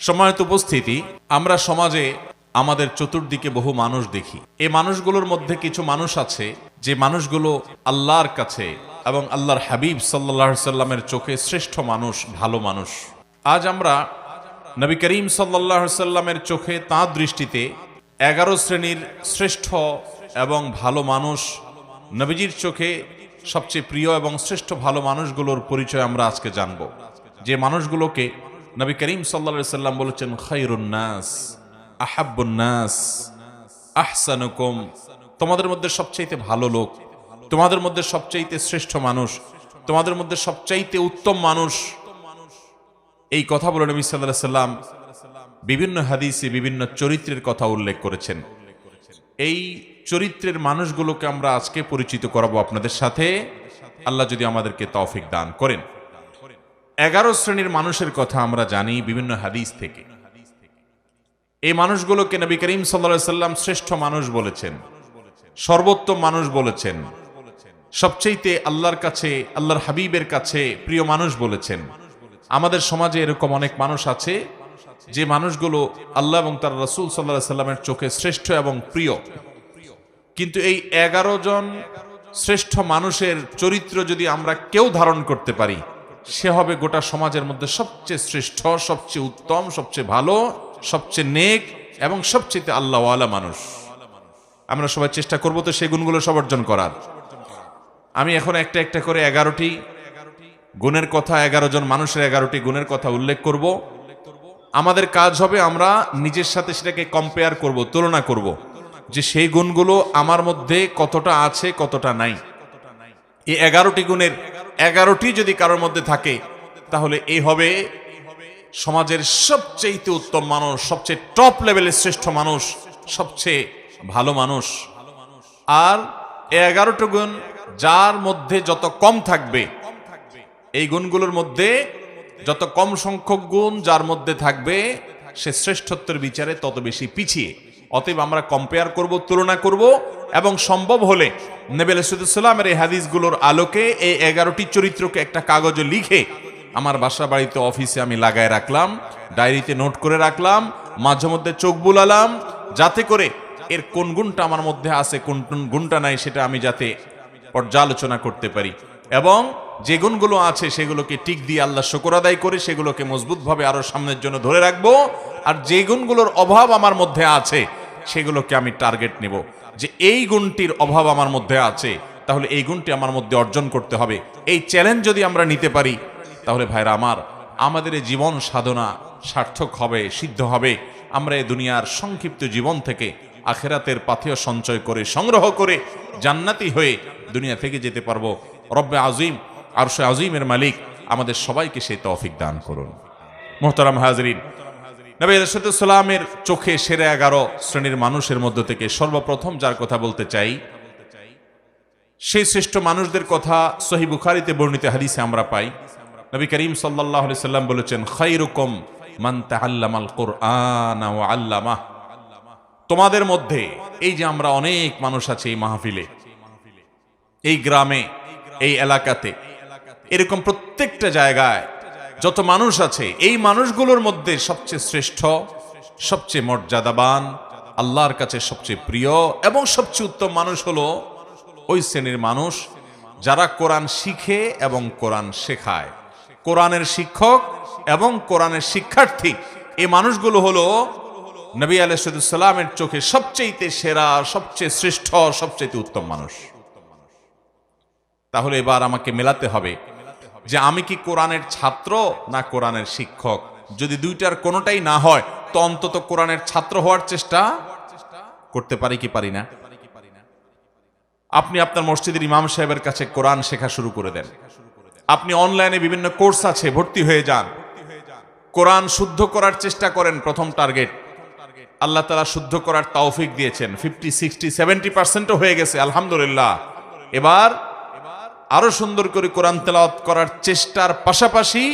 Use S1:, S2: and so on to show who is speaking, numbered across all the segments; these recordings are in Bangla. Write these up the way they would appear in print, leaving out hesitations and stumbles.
S1: সম্মানিত উপস্থিতি, আমরা সমাজে আমাদের চতুর্দিকে বহু মানুষ দেখি। এই মানুষগুলোর মধ্যে কিছু মানুষ আছে যে মানুষগুলো আল্লাহর কাছে এবং আল্লাহর হাবিব সাল্লাল্লাহু আলাইহি সাল্লামের চোখে শ্রেষ্ঠ মানুষ, ভালো মানুষ। আজ আমরা নবী করিম সাল্লাল্লাহু আলাইহি সাল্লামের চোখে তাঁর দৃষ্টিতে 11 শ্রেণীর শ্রেষ্ঠ এবং ভালো মানুষ, নবীজির চোখে সবচেয়ে প্রিয় এবং শ্রেষ্ঠ ভালো মানুষগুলোর পরিচয় আমরা আজকে জানব। যে মানুষগুলোকে নবী করিম সাল্লাল্লাহু আলাইহি সাল্লাম বলেছেন খায়রুন নাস, আহাব্বুন নাস, আহসানুকুম, তোমাদের মধ্যে সবচাইতে ভালো লোক, তোমাদের মধ্যে সবচাইতে শ্রেষ্ঠ মানুষ, তোমাদের মধ্যে সবচাইতে উত্তম মানুষ। এই কথা বলে নবী সাল্লাল্লাহু আলাইহি সাল্লাম বিভিন্ন হাদিসে বিভিন্ন চরিত্রের কথা উল্লেখ করেছেন। এই চরিত্রের মানুষগুলোকে আমরা আজকে পরিচিত করাবো আপনাদের সাথে, আল্লাহ যদি আমাদেরকে তৌফিক দান করেন। 11 শ্রেণীর মানুষের কথা আমরা জানি বিভিন্ন হাদিস থেকে। এই মানুষগুলোকে নবী করিম সাল্লাল্লাহু আলাইহি সাল্লাম শ্রেষ্ঠ মানুষ বলেছেন, সর্বোত্তম মানুষ বলেছেন, সবচেয়ে আল্লাহর কাছে, আল্লাহর হাবিবের কাছে প্রিয় মানুষ বলেছেন। আমাদের সমাজে এরকম অনেক মানুষ আছে যে মানুষগুলো আল্লাহ এবং তার রাসূল সাল্লাল্লাহু আলাইহি সাল্লামের চোখে শ্রেষ্ঠ এবং প্রিয়, কিন্তু এই 11 জন শ্রেষ্ঠ মানুষের চরিত্র যদি আমরা কেউ ধারণ করতে পারি, সে হবে গোটা সমাজের মধ্যে সবচেয়ে শ্রেষ্ঠ, সবচেয়ে উত্তম, সবচেয়ে ভালো, সবচেয়ে নেক এবং সবচেয়ে আল্লাহওয়ালা মানুষ। আমরা সবাই চেষ্টা করব তো সেই গুণগুলো সব অর্জন করার। আমি এখন একটা একটা করে 11টি গুণের কথা, 11 জন মানুষের 11টি গুণের কথা উল্লেখ করব। আমাদের কাজ হবে আমরা নিজের সাথে সেটাকে কম্পেয়ার করব, তুলনা করব, যে সেই গুণগুলো আমার মধ্যে কতটা আছে, কতটা নাই। এই 11টি গুণের 11টি যদি কারোর মধ্যে থাকে, তাহলে এই হবে সমাজের সবচেয়ে উত্তম মানুষ, সবচেয়ে টপ লেভেলের শ্রেষ্ঠ মানুষ, সবচেয়ে ভালো মানুষ। আর এই 11টি গুণ যার মধ্যে যত কম থাকবে, এই গুণগুলোর মধ্যে যত কম সংখ্যক গুণ যার মধ্যে থাকবে, সে শ্রেষ্ঠত্বের বিচারে তত বেশি পিছিয়ে। অতএব আমরা কম্পেয়ার করব, তুলনা করব, এবং সম্ভব হলে নবী আলাইহিস সালামের এই হাদিসগুলোর আলোকে এই 11টি চরিত্রকে একটা কাগজে লিখে আমার বাসা বাড়িতে, অফিসে আমি লাগায় রাখলাম, ডায়েরিতে নোট করে রাখলাম, মাঝে মধ্যে চোখ বুলালাম, যাতে করে এর কোন গুণটা আমার মধ্যে আছে, কোন গুণটা নাই, সেটা আমি যাতে পর্যালোচনা করতে পারি, এবং যে গুণগুলো আছে সেগুলোকে টিক দিয়ে আল্লাহ শুকর আদায় করে সেগুলোকে মজবুতভাবে আরো সামনের জন্য ধরে রাখবো। আর যে গুণগুলোর অভাব আমার মধ্যে আছে সেগুলোকে আমি টার্গেট নেব, যে এই গুণটির অভাব আমার মধ্যে আছে, তাহলে এই গুণটি আমার মধ্যে অর্জন করতে হবে। এই চ্যালেঞ্জ যদি আমরা নিতে পারি, তাহলে ভাইরা আমার, আমাদের এই জীবন সাধনা সার্থক হবে, সিদ্ধ হবে। আমরা এই দুনিয়ার সংক্ষিপ্ত জীবন থেকে আখিরাতের পাথেয় সঞ্চয় করে, সংগ্রহ করে জান্নাতি হয়ে দুনিয়া থেকে যেতে পারবো। রব্বে আজিম, আরশে আজিমের মালিক আমাদের সবাইকে সেই তৌফিক দান করুন। মুহতারাম হাজরিন, নবী আলাইহিস সালামের চোখে সেরা 11 শ্রেণীর মানুষের মধ্য থেকে সর্বপ্রথম যার কথা বলতে চাই, সেই শ্রেষ্ঠ মানুষদের কথা সহিহ বুখারীতে বর্ণিত হাদিসে আমরা পাই। নবী করিম সাল্লাল্লাহু আলাইহি সাল্লাম বলেছেন, খায়রুকুম মান তাআল্লামাল কুরআন ওয়া আল্লামাহ। তোমাদের মধ্যে, এই যে আমরা অনেক মানুষ আছে এই মাহফিলে, এই গ্রামে, এই এলাকাতে, এরকম প্রত্যেকটা জায়গায় যত মানুষ আছে, এই মানুষগুলোর মধ্যে সবচেয়ে শ্রেষ্ঠ, সবচেয়ে মর্যাদাবান, আল্লাহর কাছে সবচেয়ে প্রিয় এবং সবচেয়ে উত্তম মানুষ হলো ওই শ্রেণীর মানুষ যারা কোরআন শিখে এবং কোরআন শেখায়। কোরআনের শিক্ষক এবং কোরআনের শিক্ষার্থী, এই মানুষগুলো হলো নবী আলাইহিস সালামের চোখে সবচেয়ে সেরা, সবচেয়ে শ্রেষ্ঠ, সবচেয়ে উত্তম মানুষ। তাহলে এবার আমাকে মেলাতে হবে যে আমি কি কোরআনের ছাত্র না কোরআনের শিক্ষক। যদি দুইটার কোনোটাই না হয়, তো অন্তত কোরআনের ছাত্র হওয়ার চেষ্টা করতে পারি কি পারি না? আপনি আপনার মসজিদের ইমাম সাহেবের কাছে কোরআন শেখা শুরু করে দেন। আপনি অনলাইনে বিভিন্ন কোর্স আছে, ভর্তি হয়ে যান। কোরআন শুদ্ধ করার চেষ্টা করেন। প্রথম টার্গেট, আল্লাহ তাআলা শুদ্ধ করার তৌফিক দিয়েছেন। 50, 60, 70% হয়ে গেছে, আলহামদুলিল্লাহ। এবার আরো সুন্দর করে কোরআন তেলাওয়াত করার চেষ্টার পাশাপাশি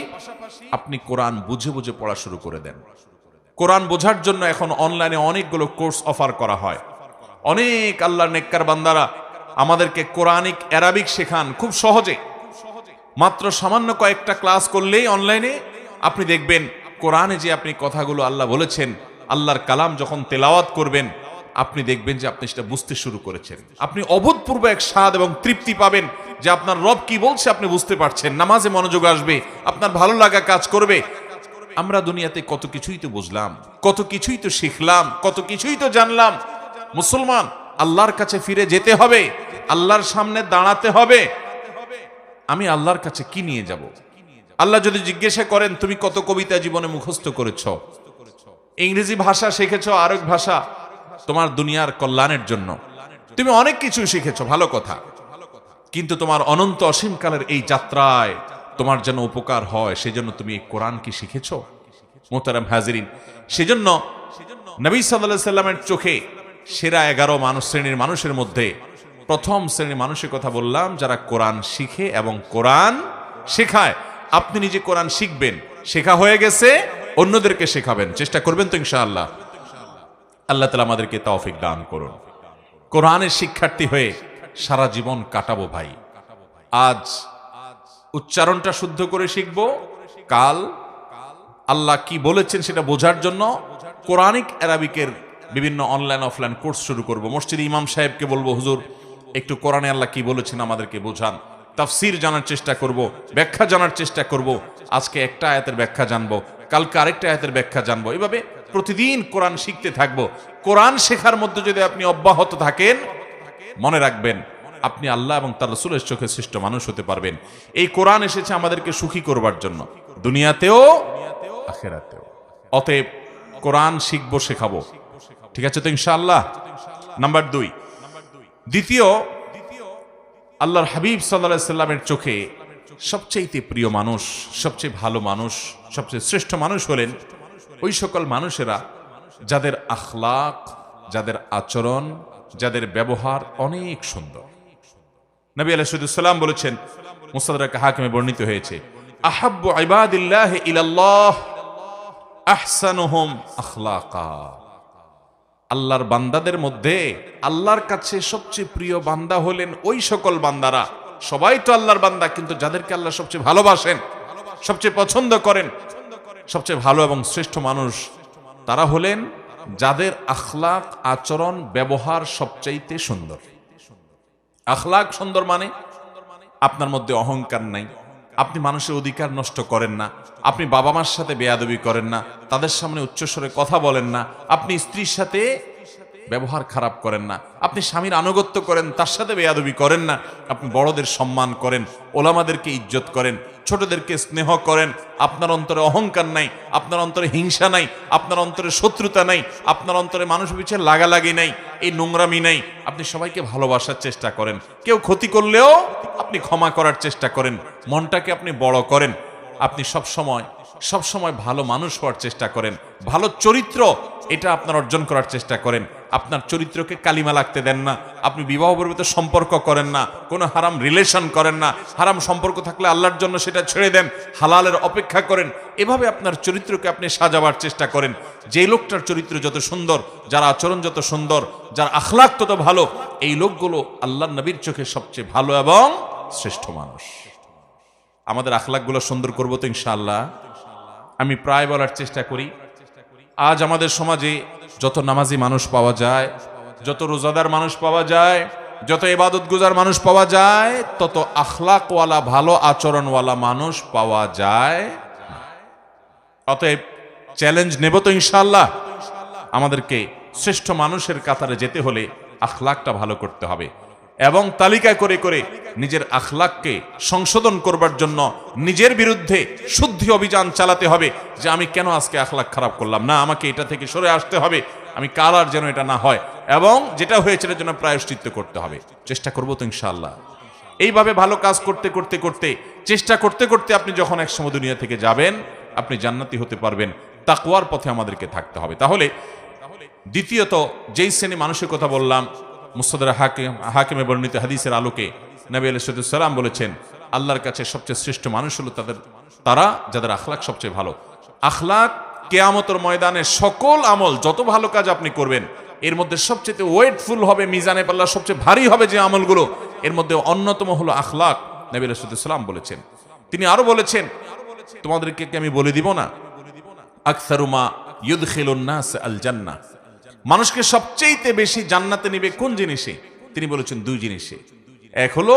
S1: আপনি কোরআন বুঝে বুঝে পড়া শুরু করে দেন। কোরআন বোঝার জন্য এখন অনলাইনে অনেকগুলো কোর্স অফার করা হয়। অনেক আল্লাহর নেককার বান্দারা আমাদেরকে কোরআনিক অ্যারাবিক শেখান খুব সহজে। মাত্র সামান্য কয়েকটা ক্লাস করলেই অনলাইনে আপনি দেখবেন কোরআনে যে আপনি কথাগুলো আল্লাহ বলেছেন, আল্লাহর কালাম যখন তেলাওয়াত করবেন, আপনি দেখবেন যে আপনি সেটা বুঝতে শুরু করেছেন। আপনি অভূতপূর্ব এক স্বাদ এবং তৃপ্তি পাবেন যে আপনার রব কি বলছে আপনি বুঝতে পারছেন। নামাজে মনোযোগ আসবে, আপনার ভালো লাগা কাজ করবে। আমরা দুনিয়াতে কত কিছুই তো বুঝলাম, কত কিছুই তো শিখলাম, কত কিছুই তো জানলাম। মুসলমান, আল্লাহর কাছে ফিরে যেতে হবে, আল্লাহর সামনে দাঁড়াতে হবে। আমি আল্লাহর কাছে কি নিয়ে যাব? আল্লাহ যদি জিজ্ঞাসা করেন তুমি কত কবিতা জীবনে মুখস্থ করেছ, ইংরেজি ভাষা শিখেছ, আরেক ভাষা তোমার দুনিয়ার কল্যাণের জন্য, তুমি অনেক কিছু শিখেছ, ভালো কথা, কিন্তু তোমার অনন্ত অসীমকালের এই যাত্রায় তোমার যেন উপকার হয় সেজন্য তুমি এই কোরআন কি শিখেছ? মোহতারাম হাজিরিন, সেজন্য নবী সাল্লাল্লাহু আলাইহি সাল্লামের চোখে সেরা 11 শ্রেণীর মানুষের মধ্যে প্রথম শ্রেণীর মানুষের কথা বললাম, যারা কোরআন শিখে এবং কোরআন শেখায়। আপনি নিজে কোরআন শিখবেন, শেখা হয়ে গেছে, অন্যদেরকে শেখাবেন, চেষ্টা করবেন তো ইনশাআল্লাহ। আল্লাহ তাআলা আমাদেরকে তৌফিক দান করুন। কোরআনের শিক্ষার্থী হয়ে সারা জীবন কাটাবো ভাই। আজ উচ্চারণটা শুদ্ধ করে শিখব, কাল আল্লাহ কি বলেছেন সেটা বোঝার জন্য কোরআনিক আরবিকের বিভিন্ন অনলাইন অফলাইন কোর্স শুরু করব। মসজিদে ইমাম সাহেবকে বলবো, হুজুর একটু কোরআনে আল্লাহ কি বলেছেন আমাদেরকে বোঝান। তাফসীর জানার চেষ্টা করব, ব্যাখ্যা জানার চেষ্টা করব। আজকে একটা আয়াতের ব্যাখ্যা জানবো, কালকে আরেকটা আয়াতের ব্যাখ্যা জানবো। এভাবে প্রতিদিন কোরআন শিখতে থাকবো। কোরআন শেখার মধ্যে যদি আপনি অব্যাহত থাকেন, মনে রাখবেন আপনি আল্লাহ এবং তার রাসূলের চোখে শ্রেষ্ঠ মানুষ হতে পারবেন। এই কোরআন এসেছে আমাদেরকে সুখী করবার জন্য, দুনিয়াতেও আখিরাতেও। অতএব কোরআন শিখবো, শেখাবো, ঠিক আছে তো ইনশাআল্লাহ। নাম্বার 2, দ্বিতীয়, আল্লাহর হাবিব সাল্লাল্লাহু আলাইহি সাল্লামের চোখে সবচেয়ে প্রিয় মানুষ, সবচেয়ে ভালো মানুষ, সবচেয়ে শ্রেষ্ঠ মানুষ হলেন ওই সকল মানুষেরা যাদের আখলাক, যাদের আচরণ, যাদের ব্যবহার অনেক সুন্দর। নবী আলাইহিস সালাম বলেছেন, মুস্তাদরাক হাকিমে বর্ণিত হয়েছে, আহাব্বু ইবাদিল্লাহি ইলাল্লাহ আহসানুহুম আখলাকা। আল্লাহর বান্দাদের মধ্যে আল্লাহর কাছে সবচেয়ে প্রিয় বান্দা হলেন ওই সকল বান্দারা, সবাই তো আল্লাহর বান্দা, কিন্তু যাদেরকে আল্লাহ সবচেয়ে ভালোবাসেন, সবচেয়ে পছন্দ করেন, সবচেয়ে ভালো এবং শ্রেষ্ঠ মানুষ তারা হলেন যাদের আখলাক, আচরণ, ব্যবহার সবচাইতে সুন্দর। আখলাক সুন্দর মানে আপনার মধ্যে অহংকার নাই, আপনি মানুষের অধিকার নষ্ট করেন না, আপনি বাবা মার সাথে বেয়াদবি করেন না, তাদের সামনে উচ্চস্বরে কথা বলেন না, আপনি স্ত্রীর সাথে ব্যবহার খারাপ করেন না, আপনি স্বামীর আনুগত্য করেন, তার সাথে বেয়াদবি করেন না, আপনি বড়দের সম্মান করেন, ওলামাদেরকে ইজ্জত করেন, ছোটদেরকে স্নেহ করেন, আপনার অন্তরে অহংকার নাই, আপনার অন্তরে হিংসা নাই, আপনার অন্তরে শত্রুতা নাই, আপনার অন্তরে মানুষ পিছে লাগালাগি নাই, এই নোংরামি নাই, আপনি সবাইকে ভালোবাসার চেষ্টা করেন, কেউ ক্ষতি করলেও আপনি ক্ষমা করার চেষ্টা করেন, মনটাকে আপনি বড় করেন, আপনি সবসময় ভালো মানুষ হওয়ার চেষ্টা করেন, ভালো চরিত্র এটা আপনার অর্জন করার চেষ্টা করেন, আপনার চরিত্রকে কালিমা লাগতে দেন না, আপনি বিবাহ পর্যন্ত সম্পর্ক করেন না, কোনো হারাম রিলেশন করেন না, হারাম সম্পর্ক থাকলে আল্লাহর জন্য সেটা ছেড়ে দেন, হালালের অপেক্ষা করেন, এভাবে আপনার চরিত্রকে আপনি সাজাবার চেষ্টা করেন। যে লোকটার চরিত্র যত সুন্দর, যার আচরণ যত সুন্দর, যার আখলাক তত ভালো, এই লোকগুলো আল্লাহর নবীর চোখে সবচেয়ে ভালো এবং শ্রেষ্ঠ মানুষ। আমাদের আখলাকগুলো সুন্দর করবো তো ইনশাআল্লাহ। আমি প্রায় বলার চেষ্টা করি, আজ আমাদের সমাজে যত নামাজি মানুষ পাওয়া যায়, যত রোজাদার মানুষ পাওয়া যায়, যত ইবাদত গুজার মানুষ পাওয়া যায়, তত আখলাকওয়ালা, ভালো আচরণওয়ালা মানুষ পাওয়া যায়। অতএব চ্যালেঞ্জ নেব তো ইনশাআল্লাহ। আমাদেরকে শ্রেষ্ঠ মানুষের কাতারে যেতে হলে আখলাকটা ভালো করতে হবে এবং তালিকা করে করে নিজের আখলাককে সংশোধন করবার জন্য নিজের বিরুদ্ধে শুদ্ধি অভিযান চালাতে হবে যে আমি কেন আজকে আখলাক খারাপ করলাম, না আমাকে এটা থেকে সরে আসতে হবে, আমি কাল আর যেন এটা না হয়, এবং যেটা হয়েছে এর জন্য প্রায়শ্চিত্ত করতে হবে। চেষ্টা করবো তো ইনশাআল্লাহ। এইভাবে ভালো কাজ করতে করতে করতে, চেষ্টা করতে করতে আপনি যখন একসময় দুনিয়া থেকে যাবেন, আপনি জান্নাতি হতে পারবেন। তাকওয়ার পথে আমাদেরকে থাকতে হবে। তাহলে দ্বিতীয়ত যেই শ্রেণী মানুষের কথা বললাম, মুস্তাদরাক হাকিমে বর্ণিত হাদিসের আলোকে নবী আলাইহিস সালাম বলেছেন, আল্লাহর কাছে সবচেয়ে শ্রেষ্ঠ মানুষ হলো তারা যাদের আখলাক সবচেয়ে ভালো। আখলাক কিয়ামতের ময়দানে সকল আমল, যত ভালো কাজ আপনি করবেন, এর মধ্যে সবচেয়ে ওয়েটফুল হবে, মিজানে পাল্লা সবচেয়ে ভারী হবে যে আমলগুলো, এর মধ্যে অন্যতম হলো আখলাক। নবী আলাইহিস সালাম বলেছেন। তিনি আরো বলেছেন, তোমাদেরকে কি আমি বলে দিব না আকসারু মা ইউদখিলুন নাস আল জান্নাহ, মানুষকে সবচেয়ে বেশি জান্নাতে নেবে কোন জিনিসে? তিনি বলেছেন দুই জিনিসে। এক হলো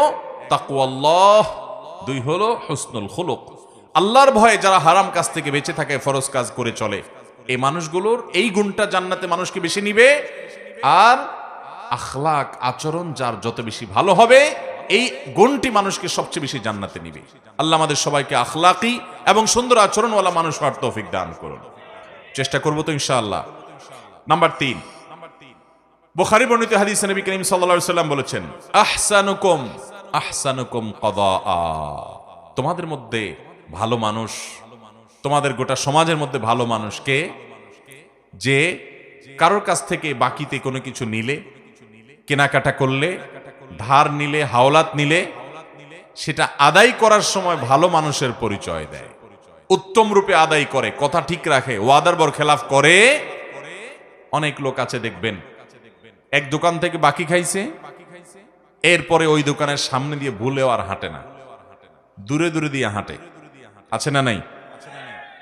S1: তাকওয়াল্লাহ, দুই হলো হুসনুল খুলুক। আল্লাহর ভয়ে যারা হারাম কাজ থেকে বেঁচে থাকে, ফরজ কাজ করে চলে, এই মানুষগুলোর এই গুণটা জান্নাতে মানুষকে বেশি নিবে। আর আখলাক, আচরণ যার যত বেশি ভালো হবে, এই গুণটি মানুষকে সবচেয়ে বেশি জান্নাতে নিবে। আল্লাহ আমাদের সবাইকে আখলাকি এবং সুন্দর আচরণওয়ালা মানুষ হওয়ার তৌফিক দান করুন। চেষ্টা করবো তো ইনশাআল্লাহ। নাম্বার 3, বুখারী বর্ণিত হাদিসে নবী করিম সাল্লাল্লাহু আলাইহি ওয়াসাল্লাম বলেছেন, আহসানুকুম আহসানুকুম কদাআ, তোমাদের মধ্যে ভালো মানুষ, তোমাদের গোটা সমাজের মধ্যে ভালো মানুষ কে? যে কারোর কাছ থেকে বাকিতে কোনো কিছু নিলে, কেনাকাটা করলে, ধার নিলে, হাওলাত নিলে, সেটা আদায় করার সময় ভালো মানুষের পরিচয় দেয়, উত্তম রূপে আদায় করে, কথা ঠিক রাখে, ওয়াদার বরখেলাফ করে। অনেক লোক আছে দেখবেন, এক দোকান থেকে বাকি খাইছে, এরপরে ওই দোকানের সামনে দিয়ে ভুলেও আর হাঁটে না, দূরে দূরে দিয়ে হাঁটে, আছে না নাই?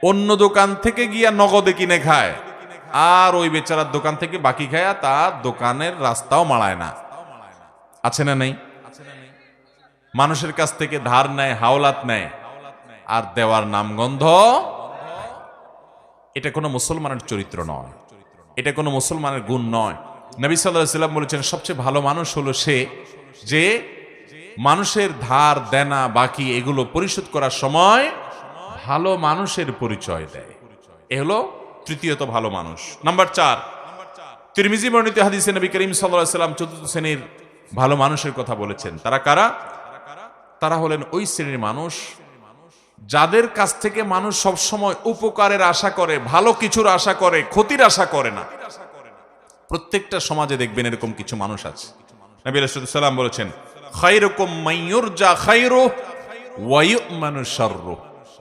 S1: অন্য দোকান থেকে গিয়া নগদে কিনে খায়, আর ওই বেচারার দোকান থেকে বাকি খায়, তার দোকানের রাস্তাও মাড়ায় না, আছে না নাই? মানুষের কাছ থেকে ধার নেয়, হাওলাত নেয়, আর দেওয়ার নামগন্ধ। এটা কোনো মুসলমানের চরিত্র নয়, এটা কোনো মুসলমানের গুণ নয়। নবী সাল্লাল্লাহু আলাইহি ওয়াসাল্লাম বলেছেন, সবচেয়ে ভালো মানুষ হলো সে যে মানুষের ধার দেনা বাকি এগুলো পরিশোধ করার সময় ভালো মানুষের পরিচয় দেয়। এ হলো তৃতীয়ত ভালো মানুষ। নাম্বার 4, তিরমিজি বর্ণিত হাদিসে নবী করিম সাল্লাল্লাহু আলাইহি ওয়াসাল্লাম চতুর্থ শ্রেণীর ভালো মানুষের কথা বলেছেন। তারা কারা? তারা হলেন ওই শ্রেণীর মানুষ যাদের কাছ থেকে মানুষ সবসময় উপকারের আশা করে, ভালো কিছুর আশা করে, ক্ষতির আশা করে না। প্রত্যেকটা সমাজে দেখবেন এরকম কিছু মানুষ আছে। নবী আলাইহিস সালাম বলেছেন, খায়রুকুম মান ইউরজা খায়রুহু ওয়া ইউ'মানু শাররুহু,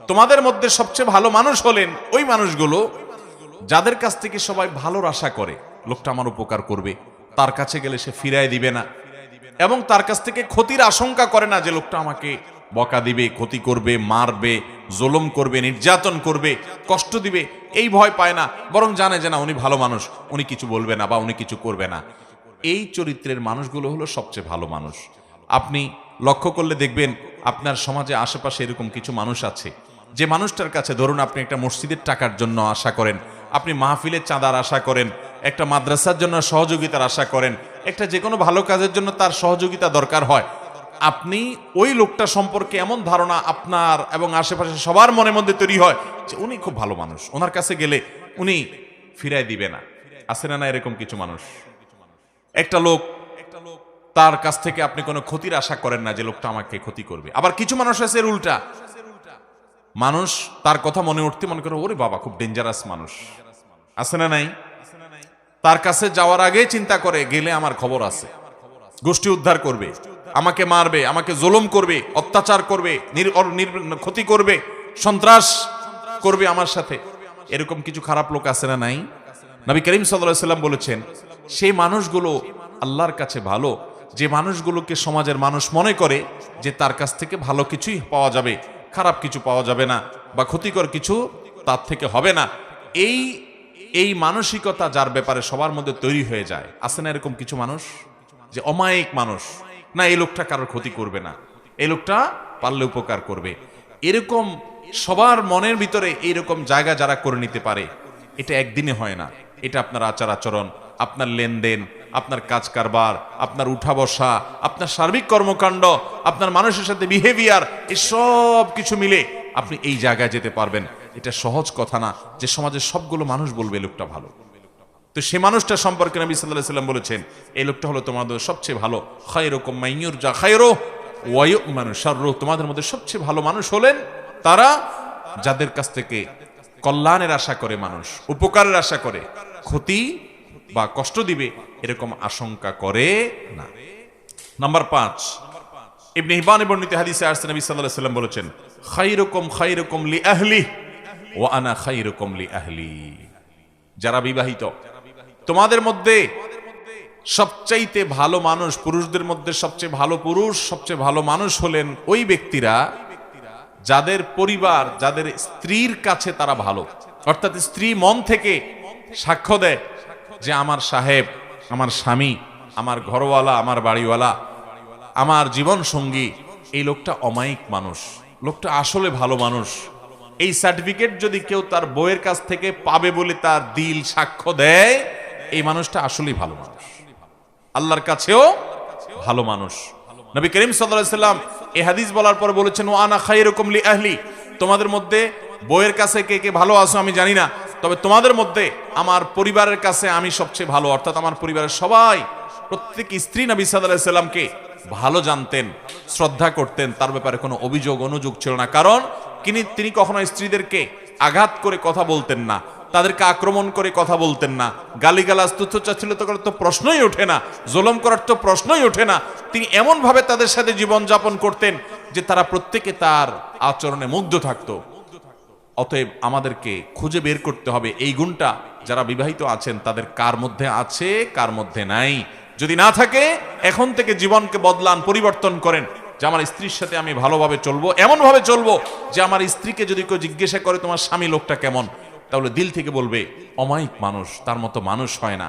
S1: তোমাদের মধ্যে সবচেয়ে ভালো মানুষ হলেন ওই মানুষগুলো যাদের কাছ থেকে সবাই ভালোর আশা করে, লোকটা আমার উপকার করবে, তার কাছে গেলে সে ফিরায় দিবে না, এবং তার কাছ থেকে ক্ষতির আশঙ্কা করে না যে লোকটা আমাকে বকা দিবে, ক্ষতি করবে, মারবে, জুলুম করবে, নির্যাতন করবে, কষ্ট দিবে, এই ভয় পায় না, বরং জানে যে না উনি ভালো মানুষ, উনি কিছু বলবে না বা উনি কিছু করবে না। এই চরিত্রের মানুষগুলো হলো সবচেয়ে ভালো মানুষ। আপনি লক্ষ্য করলে দেখবেন আপনার সমাজে আশেপাশে এরকম কিছু মানুষ আছে, যে মানুষটার কাছে ধরুন আপনি একটা মসজিদের টাকার জন্য আশা করেন, আপনি মাহফিলের চাঁদার আশা করেন, একটা মাদ্রাসার জন্য সহযোগিতার আশা করেন, একটা যে কোনো ভালো কাজের জন্য তার সহযোগিতা দরকার হয়, আপনি ওই লোকটা সম্পর্কে এমন ধারণা আপনার এবং আশেপাশে সবার মনের মধ্যে তৈরি হয় যে উনি খুব ভালো মানুষ, ওনার কাছে গেলে উনি ফিরাই দিবে না। আছে না না এরকম কিছু মানুষ? একটা লোক, তার কাছ থেকে আপনি কোনো ক্ষতির আশা করেন না যে লোকটা আমাকে ক্ষতি করবে। আবার কিছু মানুষ আছে এর উল্টা, মানুষ তার কথা মনে উঠতে মনে করে ওরে বাবা খুব ডেঞ্জারাস মানুষ, আছে না নাই? তার কাছে যাওয়ার আগে চিন্তা করে গেলে আমার খবর আছে, গোষ্ঠী উদ্ধার করবে, আমাকে মারবে, আমাকে জুলুম করবে, অত্যাচার করবে, ক্ষতি করবে, সন্ত্রাস করবে আমার সাথে। এরকম কিছু খারাপ লোক আছে না নাই? নবী করিম সাল্লাল্লাহু আলাইহি ওয়াসাল্লাম বলেছেন, সেই মানুষগুলো আল্লাহর কাছে ভালো, যে মানুষগুলোকে সমাজের মানুষ মনে করে যে তার কাছ থেকে ভালো কিছুই পাওয়া যাবে, খারাপ কিছু পাওয়া যাবে না, বা ক্ষতিকর কিছু তার থেকে হবে না। এই মানসিকতা যার ব্যাপারে সবার মধ্যে তৈরি হয়ে যায়, আছে না এরকম কিছু মানুষ যে অমায়িক মানুষ, না এই লোকটা কারোর ক্ষতি করবে না, এই লোকটা পারলে উপকার করবে। এরকম সবার মনের ভিতরে এইরকম জায়গা যারা করে নিতে পারে, এটা একদিনে হয় না। এটা আপনার আচার আচরণ, আপনার লেনদেন, আপনার কাজ কারবার, আপনার উঠা বসা, আপনার সার্বিক কর্মকাণ্ড, আপনার মানুষের সাথে বিহেভিয়ার, এসব কিছু মিলে আপনি এই জায়গায় যেতে পারবেন। এটা সহজ কথা না যে সমাজের সবগুলো মানুষ বলবে এই লোকটা ভালো। তো সে মানুষটা সম্পর্কে নবী সাল্লাল্লাহু আলাইহি ওয়াসাল্লাম বলেছেন, এই লোকটা হলো তোমাদের সবচেয়ে ভালো। খায়রুকুম মান ইউরজা খায়রুহু ওয়া ইউ'মানু শাররুহু, তোমাদের মধ্যে সবচেয়ে ভালো মানুষ হলেন তারা যাদের কাছ থেকে কল্যাণের আশা করে মানুষ, উপকারের আশা করে, ক্ষতি বা কষ্ট দিবে এরকম আশঙ্কা করে না। নাম্বার 5, ইবনে হিব্বানে বর্ণিত হাদিসে আসছে নবী সাল্লাল্লাহু আলাইহি ওয়াসাল্লাম বলেছেন, খায়রুকুম খায়রুকুম লি আহলিহি ওয়া আনা খায়রুকুম লি আহলি। যারা বিবাহিত, তোমাদের মধ্যে সবচাইতে ভালো মানুষ, পুরুষদের মধ্যে সবচেয়ে ভালো পুরুষ, সবচেয়ে ভালো মানুষ হলেন ওই ব্যক্তিরা যাদের পরিবার, যাদের স্ত্রীর কাছে তারা ভালো, অর্থাৎ স্ত্রী মন থেকে সাক্ষ্য দেয় যে আমার সাহেব, আমার স্বামী, আমার ঘরওয়ালা, আমার বাড়িওয়ালা, আমার জীবন সঙ্গী, এই লোকটা অমায়িক মানুষ, লোকটা আসলে ভালো মানুষ। এই সার্টিফিকেট যদি কেউ তার বউয়ের কাছ থেকে পাবে বলে তার দিল সাক্ষ্য দেয়, এই মানুষটা আসলেই ভালো মানুষ, আল্লাহর কাছেও ভালো মানুষ। নবী করিম সাল্লাল্লাহু আলাইহি সাল্লাম এই হাদিস বলার পর বলেছেন, ওয়া আনা খায়রুকুম লি আহলি, তোমাদের মধ্যে বউয়ের কাছে কে কে ভালো আছো আমি জানি না, তবে তোমাদের মধ্যে আমার পরিবারের কাছে আমি সবচেয়ে ভালো। অর্থাৎ আমার পরিবারের সবাই, প্রত্যেক স্ত্রী নবী সাল্লাল্লাহু আলাইহি সাল্লামকে ভালো জানতেন, শ্রদ্ধা করতেন, তার ব্যাপারে কোনো অভিযোগ অনুযোগ ছিল না। কারণ তিনি কখনো স্ত্রীদেরকে আঘাত করে কথা বলতেন না, তাদেরকে আক্রমণ করে কথা বলতেন না, গালিগালাজ তুচ্ছতাচ্ছিল্য করার তো প্রশ্নই ওঠে না, জুলুম করার তো প্রশ্নই ওঠে না। তিনি এমন ভাবে তাদের সাথে জীবন যাপন করতেন যে তারা প্রত্যেকে তার আচরণে মুগ্ধ থাকতো। অতএব আমাদেরকে খুঁজে বের করতে হবে এই গুণটা যারা বিবাহিত আছেন তাদের কার মধ্যে আছে, কার মধ্যে নাই। যদি না থাকে, এখন থেকে জীবনকে বদলান, পরিবর্তন করেন যে আমার স্ত্রীর সাথে আমি ভালোভাবে চলবো, এমন ভাবে চলবো যে আমার স্ত্রীকে যদি কেউ জিজ্ঞাসা করে তোমার স্বামী লোকটা কেমন, তাহলে দিল থেকে বলবে অমায়িক মানুষ, তার মতো মানুষ হয় না।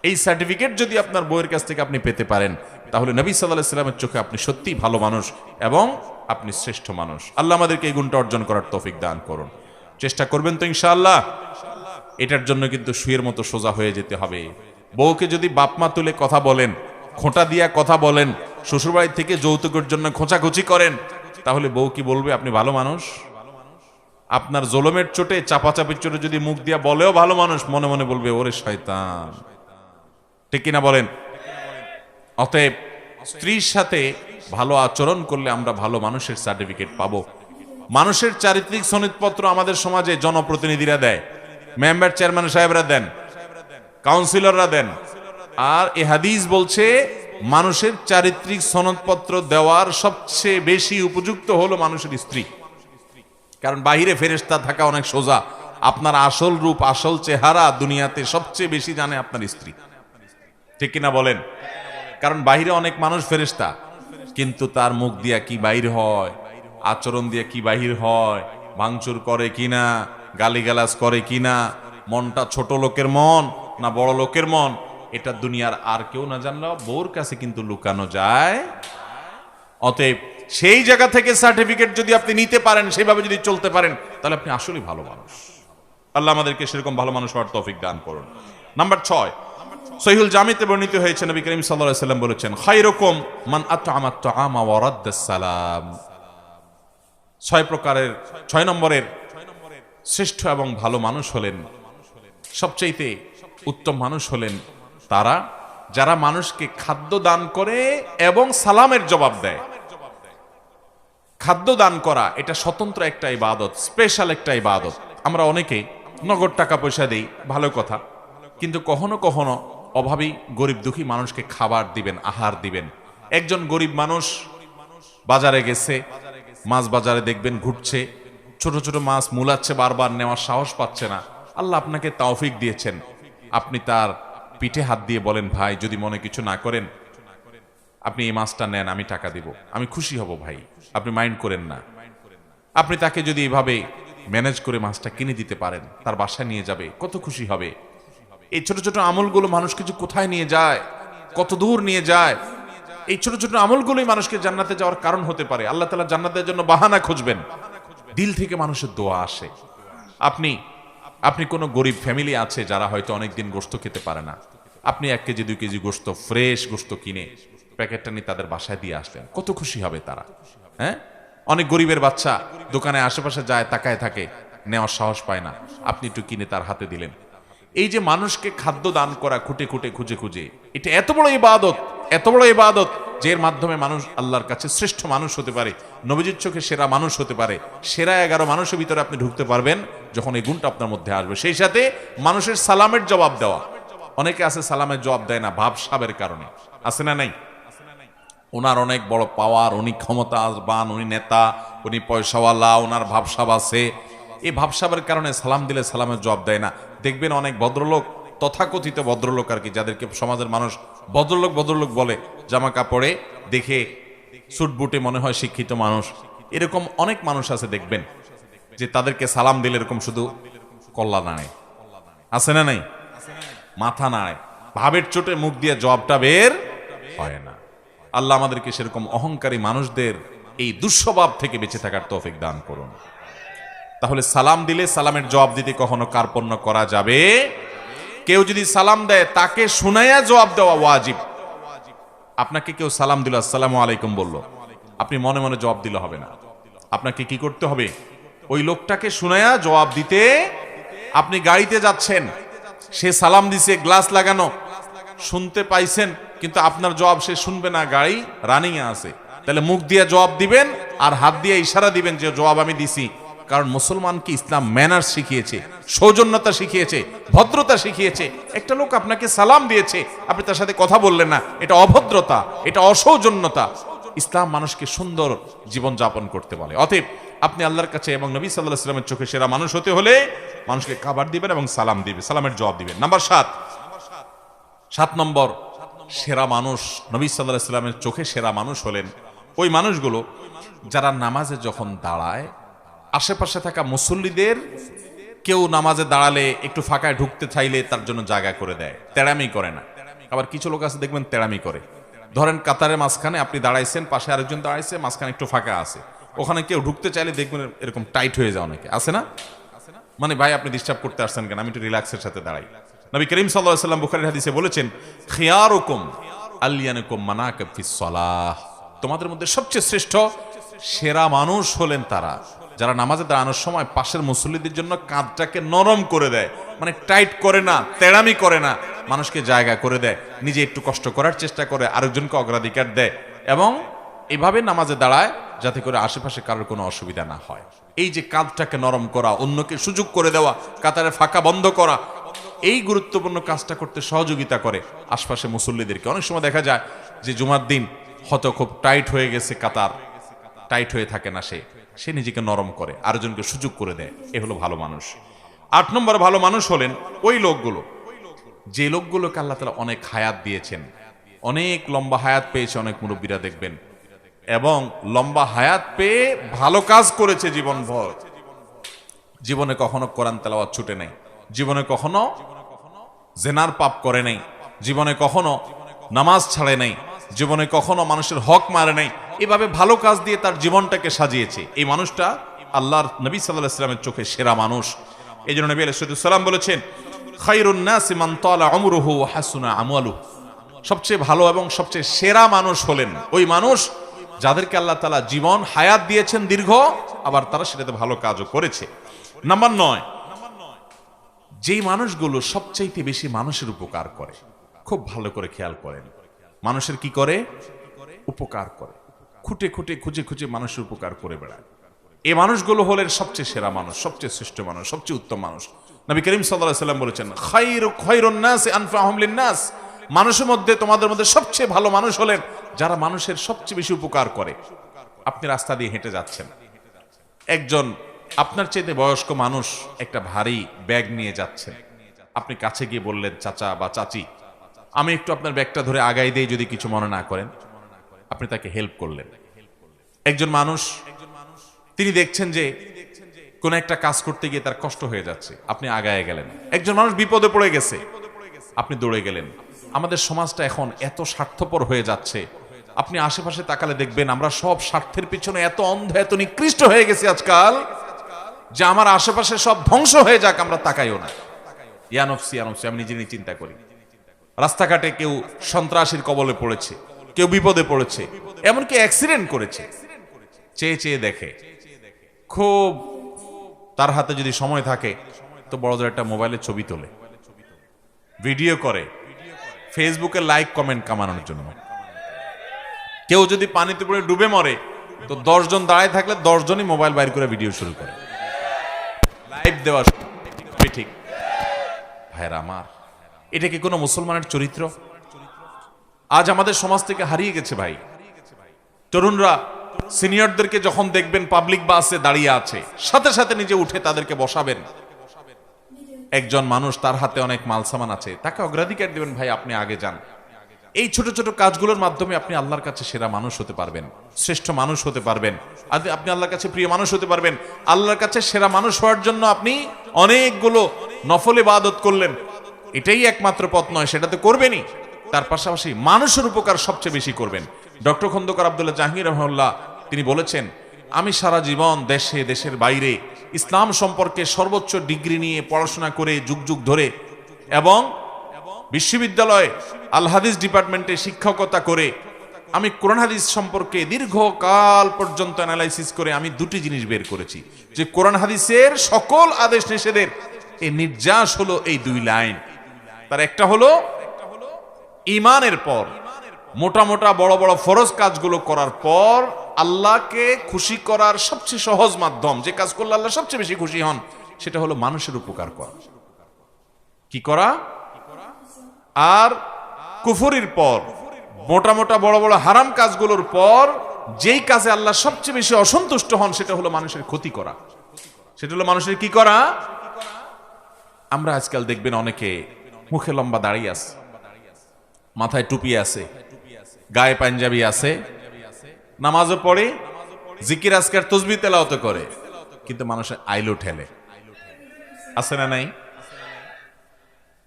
S1: এই সার্টিফিকেট যদি আপনার বউয়ের কাছ থেকে আপনি পেতে পারেন, তাহলে নবী সাল্লাল্লাহু আলাইহি সাল্লামের চোখে আপনি সত্যিই ভালো মানুষ এবং আপনি শ্রেষ্ঠ মানুষ। আল্লাহ আমাদেরকে এই গুণটা অর্জন করার তৌফিক দান করুন। চেষ্টা করবেন তো ইনশাআল্লাহ। এটার জন্য কিন্তু শুয়ের মতো সোজা হয়ে যেতে হবে। বউকে যদি বাপমা তুলে কথা বলেন, খোঁটা দিয়া কথা বলেন, শ্বশুরবাড়ি থেকে যৌতুকের জন্য খোঁচাখুচি করেন, তাহলে বউ কি বলবে আপনি ভালো মানুষ? আপনার জলমের চোটে, চাপাচাপির চোটে যদি মুখ দিয়া বলেও ভালো মানুষ, মনে মনে বলবে ওরে শয়তান। ঠিক কিনা বলেন? অতএব স্ত্রীর সাথে ভালো আচরণ করলে আমরা ভালো মানুষের সার্টিফিকেট পাবো। মানুষের চারিত্রিক সনদপত্র আমাদের সমাজে জনপ্রতিনিধিরা দেয়, মেম্বার চেয়ারম্যান সাহেবরা দেন, কাউন্সিলররা দেন। আর এ হাদিস বলছে মানুষের চারিত্রিক সনদপত্র দেওয়ার সবচেয়ে বেশি উপযুক্ত হলো মানুষের স্ত্রী। কারণ বাহিরে ফেরেশতা থাকা অনেক সোজা, আপনার আসল রূপ, আসল চেহারা দুনিয়াতে সবচেয়ে বেশি জানে আপনার স্ত্রী। ঠিক কিনা বলেন? কারণ বাহিরে অনেক মানুষ ফেরেশতা, কিন্তু তার মুখ দিয়া কি বাইর হয়, আচরণ দিয়ে কি বাহির হয়, ভাঙচুর করে কিনা, গালিগালাজ করে কিনা, মনটা ছোট লোকের মন না বড় লোকের মন, এটা দুনিয়ার আর কেউ না জানলেও বউর কাছে কিন্তু লুকানো যায়। অতএব সেই জায়গা থেকে সার্টিফিকেট যদি আপনি নিতে পারেন, সেভাবে যদি চলতে পারেন, তাহলে আপনি আসলেই ভালো মানুষ। আল্লাহ আমাদেরকে সেরকম ভালো মানুষ হওয়ার তৌফিক দান করুন। নাম্বার 6, সহিহুল জামিতে বর্ণিত হয়েছে, নবী করিম সাল্লাল্লাহু আলাইহি সাল্লাম বলেছেন, খায়রুকুম মান আত'আমা আত-তা'আমা ওয়া রাদ্দাস সালাম। 6 নম্বরের শ্রেষ্ঠ এবং ভালো মানুষ হলেন, সবচাইতে উত্তম মানুষ হলেন তারা যারা মানুষকে খাদ্য দান করে এবং সালামের জবাব দেয়। খাদ্য দান করা এটা স্বতন্ত্র একটা ইবাদত, স্পেশাল একটা ইবাদত। আমরা অনেকে নগদ টাকা পয়সা দেই, ভালো কথা, কিন্তু কখনো কখনো অভাবী গরিব দুঃখী মানুষকে খাবার দিবেন, আহার দিবেন। একজন গরিব মানুষ বাজারে গেছে, মাছ বাজারে দেখবেন ঘুরছে, ছোট ছোট মাছ মুলাচ্ছে, বারবার নেওয়ার সাহস পাচ্ছে না। আল্লাহ আপনাকে তৌফিক দিয়েছেন, আপনি তার পিঠে হাত দিয়ে বলেন, ভাই যদি মনে কিছু না করেন আপনি এই মাছটা নেন, আমি টাকা দিব, আমি খুশি হব ভাই, আপনি মাইন্ড করেন না। আপনি তাকে যদি এইভাবে ম্যানেজ করে মাছটা কিনে দিতে পারেন, তার বাসায় নিয়ে যাবে, কত খুশি হবে। এই ছোট ছোট আমলগুলো মানুষ কিছু কোথায় নিয়ে যায়, কত দূর নিয়ে যায়। এই ছোট ছোট আমলগুলোই মানুষকে জান্নাতে যাওয়ার কারণ হতে পারে। আল্লাহ তাআলা জান্নাতের জন্য বাহানা খুঁজবেন, দিল থেকে মানুষের দোয়া আসে। আপনি কোনো গরিব ফ্যামিলি আছে যারা হয়তো অনেকদিন গোশত খেতে পারে না, আপনি 1 কেজি 2 কেজি গোশত, ফ্রেশ গোশত কিনে প্যাকেটটা নিয়ে তাদের বাসায় দিয়ে আসলেন, কত খুশি হবে তারা। হ্যাঁ, অনেক গরিবের বাচ্চা দোকানে আশেপাশে যায়, তাকায় থাকে, নেওয়ার সাহস পায় না, আপনি একটু কিনে তার হাতে দিলেন। এই যে মানুষকে খাদ্য দান করা, খুঁটে খুঁটে খুঁজে খুঁজে, এটা এত বড় ইবাদত, এত বড় ইবাদত, যে এর মাধ্যমে মানুষ আল্লাহর কাছে শ্রেষ্ঠ মানুষ হতে পারে, নবীজির চোখে সেরা মানুষ হতে পারে। সেরা 11 মানুষের ভিতরে আপনি ঢুকতে পারবেন যখন এই গুণটা আপনার মধ্যে আসবে। সেই সাথে মানুষের সালামের জবাব দেওয়া। অনেকে আছে সালামের জবাব দেয় না ভাবসাবের কারণে, আছে না নাই? ওনার অনেক বড় পাওয়ার, উনি ক্ষমতাবান, উনি নেতা, উনি পয়সাওয়ালা, ওনার ভাবসাব আছে, এই ভাবসাবের কারণে সালাম দিলে সালামের জবাব দেয় না। দেখবেন অনেক ভদ্রলোক, তথাকথিত ভদ্রলোক আর কি, যাদেরকে সমাজের মানুষ ভদ্রলোক ভদ্রলোক বলে, জামা কাপড়ে দেখে স্যুট বুটে মনে হয় শিক্ষিত মানুষ, এরকম অনেক মানুষ আছে দেখবেন যে তাদেরকে সালাম দিলে এরকম শুধু কল্লা নাড়ে, আছে না নাই? মাথা নাড়ে, ভাবের চোটে মুখ দিয়ে জবাবটা বের হয় না। আল্লাহ আমাদেরকে সেরকম অহংকারী মানুষদের এই দুঃস্বভাব থেকে বেঁচে থাকার তৌফিক দান করুন। তাহলে সালাম দিলে সালামের জবাব দিতে কখনো কার্পণ্য করা যাবে? কেউ যদি সালাম দেয় তাকে শুনাইয়া জবাব দেওয়া ওয়াজিব। আপনাকে কেউ সালাম দিল, আসসালামু আলাইকুম বলল, আপনি মনে মনে জবাব দিলে হবে না। আপনাকে কি করতে হবে? ওই লোকটাকে শুনাইয়া জবাব দিতে। আপনি গাড়িতে যাচ্ছেন, সে সালাম দিছে, গ্লাস লাগানো, শুনতে পাইছেন, কিন্তু আপনার জবাব সে শুনবে না, গাড়ি রানিং এ আছে। তাহলে মুখ দিয়ে জবাব দিবেন আর হাত দিয়ে ইশারা দিবেন যে জবাব আমি দিছি। কারণ মুসলমানকে ইসলাম ম্যানার্স শিখিয়েছে, সৌজন্যতা শিখিয়েছে, ভদ্রতা শিখিয়েছে। একটা লোক আপনাকে সালাম দিয়েছে, আপনি তার সাথে কথা বললেন না, এটা অভদ্রতা, এটা অসৌজন্যতা। ইসলাম মানুষকে সুন্দর জীবন যাপন করতে বলে। অতএব আপনি আল্লাহর কাছে এবং নবী সাল্লাল্লাহু আলাইহি ওয়াসাল্লামের চোখে সেরা মানুষ হতে হলে মানুষকে খাবার দিবেন এবং সালাম দিবেন, সালামের জবাব দিবেন। নাম্বার 7 নম্বর সেরা মানুষ, নবী সাল্লাল্লাহু আলাইহি ওয়াসাল্লামের চোখে সেরা মানুষ হলেন ওই মানুষগুলো যারা নামাজে যখন দাঁড়ায় আশেপাশে থাকা মুসল্লিদের কেউ নামাজে দাঁড়ালে একটু ফাঁকায় ঢুকতে চাইলে তার জন্য জায়গা করে দেয়, তেড়ামি করে না। আবার কিছু লোক আছে দেখবেন তেড়ামি করে। ধরেন কাতারের মাঝখানে আপনি দাঁড়াইছেন, পাশে আরেকজন দাঁড়াইছে, মাঝখানে একটু ফাঁকা আছে, ওখানে কেউ ঢুকতে চাইলে দেখবেন এরকম টাইট হয়ে যায়, অনেকে আছে না, মানে ভাই আপনি ডিস্টার্ব করতে আসছেন কেন, আমি একটু রিল্যাক্সের সাথে দাঁড়াই। নবী করিম সাল্লাল্লাহু আলাইহি ওয়াসাল্লাম বুখারীর হাদিসে বলেছেন, খিয়ারুকুম আলিয়ানুকুম মানাকিব ফিস সালাহ, তোমাদের মধ্যে সবচেয়ে শ্রেষ্ঠ সেরা মানুষ হলেন তারা যারা নামাজে দাঁড়ানোর সময় পাশের মুসল্লিদের জন্য কাঁধটাকে নরম করে দেয়, মানে টাইট করে না, তেড়ামি করে না, মানুষকে জায়গা করে দেয়, নিজে একটু কষ্ট করার চেষ্টা করে, আরেকজনকে অগ্রাধিকার দেয়, এবং এভাবে নামাজে দাঁড়ায় যাতে করে আশেপাশে কারোর কোনো অসুবিধা না হয়। এই যে কাঁধটাকে নরম করা, অন্যকে সুযোগ করে দেওয়া, কাতারে ফাঁকা বন্ধ করা, এই গুরুত্বপূর্ণ কাজটা করতে সহযোগিতা করে আশপাশে মুসল্লিদেরকে। অনেক সময় দেখা যায় যে জুমার দিন হয়তো খুব টাইট হয়ে গেছে, কাতার টাইট হয়ে থাকে না, সে নিজেকে নরম করে, আরেকজনকে সুযোগ করে দেয়। এ হলো ভালো মানুষ। 8 নম্বর ভালো মানুষ হলেন ওই লোকগুলো যে লোকগুলোকে আল্লাহ তাআলা অনেক হায়াত দিয়েছেন, অনেক লম্বা হায়াত পেয়েছে অনেক মুরব্বীরা দেখবেন, এবং লম্বা হায়াত পেয়ে ভালো কাজ করেছে জীবনভর। জীবনে কখনো কোরআন তেলাওয়াত ছুটে নাই, জীবনে কখনো জেনার পাপ করে নাই, জীবনে কখনো নামাজ ছাড়ে নাই, জীবনে কখনো মানুষের হক মারে নাই, এভাবে ভালো কাজ দিয়ে তার জীবনটাকে সাজিয়েছে। এই মানুষটা আল্লাহর নবী সাল্লাল্লাহু আলাইহি ওয়াসাল্লামের চোখে সেরা মানুষ। এই জন্য নবী আলাইহিস সালাম বলেছেন, খায়রুন নাসি মান তালা উমরুহু ওয়া হাসুনা আমালুহু, সবচেয়ে ভালো এবং সবচেয়ে সেরা মানুষ হলেন ওই মানুষ যাদেরকে আল্লাহ তাআলা জীবন হায়াত দিয়েছেন দীর্ঘ, আবার তারা সেটাতে ভালো কাজও করেছে। নাম্বার 9, যেই মানুষগুলো সবচাইতে বেশি মানুষের উপকার করে। খুব ভালো করে খেয়াল করেন, মানুষের কি করে? উপকার করে, খুঁটে খুঁটে খুঁজে খুঁজে মানুষের উপকার করে বেড়ায়। এই মানুষগুলো হলেন সবচেয়ে সেরা মানুষ, সবচেয়ে শ্রেষ্ঠ মানুষ, সবচেয়ে উত্তম মানুষ। নবী করিম সাল্লাল্লাহু আলাইহি ওয়াসাল্লাম বলেছেন, খায়রুন নাসি আনফাহুম লিন-নাস, মানুষের মধ্যে তোমাদের মধ্যে সবচেয়ে ভালো মানুষ হলেন যারা মানুষের সবচেয়ে বেশি উপকার করে। আপনি রাস্তা দিয়ে হেঁটে যাচ্ছেন, একজন আপনার চাইতে বয়স্ক মানুষ একটা ভারী ব্যাগ নিয়ে যাচ্ছেন, আপনি কাছে গিয়ে বললেন, চাচা বা চাচি আমি একটু আপনার ব্যাগটা ধরে আগাই দেই যদি কিছু মনে না করেন, আপনি তাকে হেল্প করলেন। একজন মানুষ তিনি দেখছেন যে কোন একটা কাজ করতে গিয়ে তার কষ্ট হয়ে যাচ্ছে, আপনি আগায় গেলেন। একজন মানুষ বিপদে পড়ে গেছে, আপনি দৌড়ে গেলেন। আমাদের সমাজটা এখন এত স্বার্থপর হয়ে যাচ্ছে, আপনি আশেপাশে তাকালে দেখবেন আমরা সব স্বার্থের পিছনে এত অন্ধ, এত নিকৃষ্ট হয়ে গেছি আজকাল, যে আমার আশেপাশে সব ধ্বংস হয়ে যাক আমরা তাকাইও না। ইয়া নফসি আমি নিজে নিজে চিন্তা করি। রাস্তাঘাটে কেউ সন্ত্রাসীর কবলে পড়েছে, কেউ বিপদে পড়েছে, এমনকি অ্যাক্সিডেন্ট করেছে, চেয়ে চেয়ে দেখে। খুব তার হাতে যদি সময় থাকে তো বড় একটা মোবাইলে ছবি তোলে, ভিডিও করে, ফেসবুকে লাইক কমেন্ট কামানোর জন্য। কেউ যদি পানিতে পড়ে ডুবে মরে তো 10 জন দাঁড়ায় থাকলে 10 জনই মোবাইল বাইর করে ভিডিও শুরু করে, লাইভ দেওয়া। ঠিক ভাইরা আমার, এটা কি কোনো মুসলমানের চরিত্র? আজ আমাদের সমাজ থেকে হারিয়ে গেছে ভাই। তরুণরা সিনিয়রদেরকে যখন দেখবেন পাবলিক বাসে দাঁড়িয়ে আছে, সাথে সাথে নিজে উঠে তাদেরকে বসাবেন। একজন মানুষ তার হাতে অনেক মাল সামান আছে, তাকে অগ্রাধিকার দিবেন, ভাই আপনি আগে যান, এই ছোট ছোট কাজগুলোর মাধ্যমে আপনি আল্লাহর কাছে সেরা মানুষ হতে পারবেন, শ্রেষ্ঠ মানুষ হতে পারবেন, আপনি আল্লাহর কাছে প্রিয় মানুষ হতে পারবেন। আল্লাহর কাছে সেরা মানুষ হওয়ার জন্য আপনি অনেকগুলো নফল ইবাদত করলেন, এটাই একমাত্র পথ নয়, সেটা তো করবেনই। তার পাশাপাশি মানুষের উপকার সবচেয়ে বেশি করবেন। ডক্টর খন্দকার আব্দুল্লাহ জাহাঙ্গীর রহমাল্লাহ তিনি বলেছেন, আমি সারা জীবন দেশে দেশের বাইরে ইসলাম সম্পর্কে সর্বোচ্চ ডিগ্রি নিয়ে পড়াশোনা করে যুগ যুগ ধরে এবং বিশ্ববিদ্যালয়ে আল হাদিস ডিপার্টমেন্টে শিক্ষকতা করে আমি কোরআন হাদিস সম্পর্কে দীর্ঘকাল পর্যন্ত অ্যানালাইসিস করে আমি দুটি জিনিস বের করেছি, যে কোরআন হাদিসের সকল আদেশ নিষেধের এই নির্যাস হলো এই দুই লাইন। তার একটা হলো ঈমানের পর মোটা মোটা বড় বড় ফরজ কাজগুলো করার পর আল্লাহকে খুশি করার সবচেয়ে সহজ মাধ্যম, যে কাজ করলে আল্লাহ সবচেয়ে বেশি খুশি হন, সেটা হলো মানুষের উপকার করা। কি করা? আর কুফরির পর মোটা মোটা বড় বড় হারাম কাজগুলোর পর যেই কাজে আল্লাহ সবচেয়ে বেশি অসন্তুষ্ট হন, সেটা হলো মানুষের ক্ষতি করা, সেটা হলো মানুষের কি করা। আমরা আজকাল দেখবেন অনেকে মুখে লম্বা দাড়ি আছে, মাথায় টুপি আছে, গায়ে পাঞ্জাবি আছে, নামাজও পড়ে, জিকির আজকার তসবিহ তেলাওয়াত করে, কিন্তু মানুষের আইলো ঠেলে, আছে না নাই?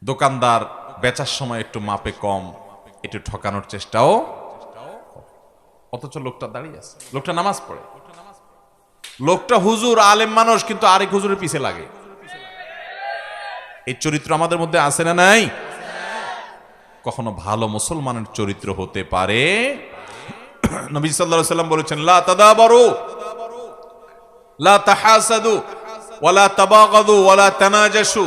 S1: দোকানদার বেচার সময় একটু মাপে কম, একটু ঠকানোর চেষ্টাও, অথচ লোকটা দাঁড়িয়ে আছে, লোকটা নামাজ পড়ে, লোকটা হুজুর আলেম মানুষ, কিন্তু আরেক হুজুরের পিছে লাগে। এই চরিত্র আমাদের মধ্যে আছে না নাই? কখনো ভালো মুসলমানের চরিত্র হতে পারে? নবী সাল্লাল্লাহু আলাইহি ওয়াসাল্লাম বলেছেন, লা তাদাবারু লা তাহাসাদু ওয়ালা তাবাগাদু ওয়ালা তানাজাসু,